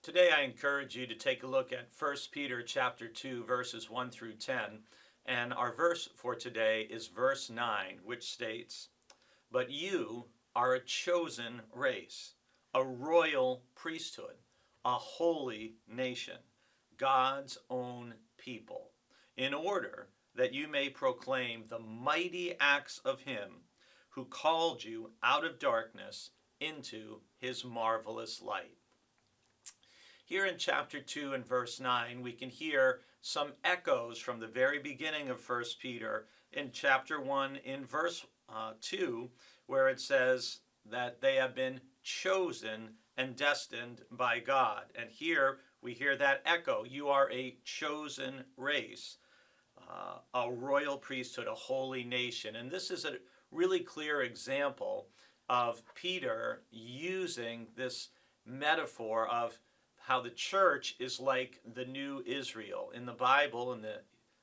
Today I encourage you to take a look at 1 Peter chapter 2 verses 1 through 10, and our verse for today is verse 9, which states, "But you are a chosen race, a royal priesthood, a holy nation, God's own people, in order that you may proclaim the mighty acts of him who called you out of darkness into his marvelous light." Here in chapter 2 and verse 9, we can hear some echoes from the very beginning of 1 Peter in chapter 1 in verse 2, where it says that they have been chosen and destined by God. And here we hear that echo. You are a chosen race, a royal priesthood, a holy nation. And this is a really clear example of Peter using this metaphor of how the church is like the new Israel. In the Bible, in the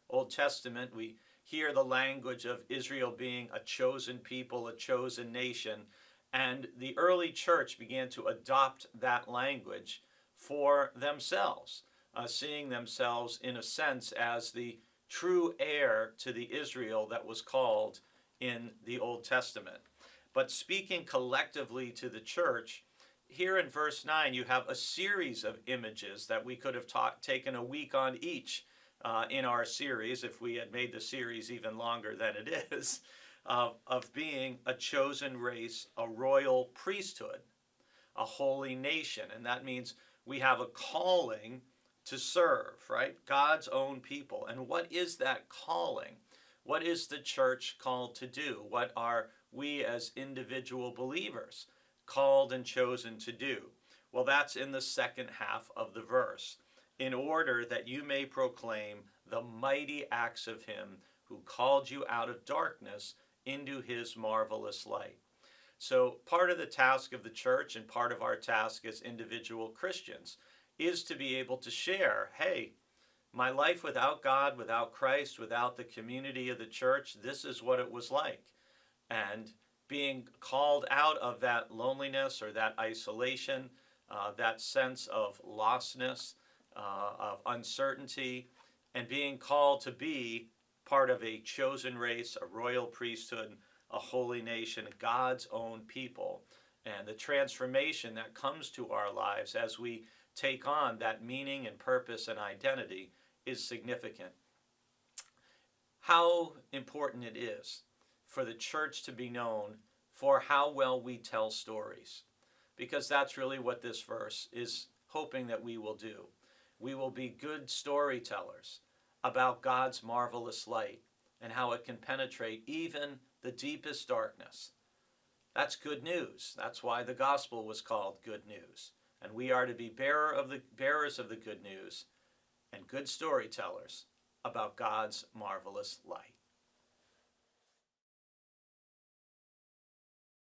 Old Testament, we hear the language of Israel being a chosen people, a chosen nation, and the early church began to adopt that language for themselves, seeing themselves in a sense as the true heir to the Israel that was called in the Old Testament. But speaking collectively to the church, here in verse 9, you have a series of images that we could have taken a week on each in our series, if we had made the series even longer than it is, of being a chosen race, a royal priesthood, a holy nation. And that means we have a calling to serve, right? God's own people. And what is that calling? What is the church called to do? What are we as individual believers called and chosen to do? Well, that's in the second half of the verse. In order that you may proclaim the mighty acts of him who called you out of darkness into his marvelous light. So part of the task of the church and part of our task as individual Christians is to be able to share, hey, my life without God, without Christ, without the community of the church, this is what it was like. And being called out of that loneliness or that isolation, that sense of lostness, of uncertainty, and being called to be part of a chosen race, a royal priesthood, a holy nation, God's own people. And the transformation that comes to our lives as we take on that meaning and purpose and identity is significant. How important it is for the church to be known for how well we tell stories, because that's really what this verse is hoping that we will do. We will be good storytellers about God's marvelous light and how it can penetrate even the deepest darkness. That's good news. That's why the gospel was called good news. And we are to be bearers of the good news and good storytellers about God's marvelous light.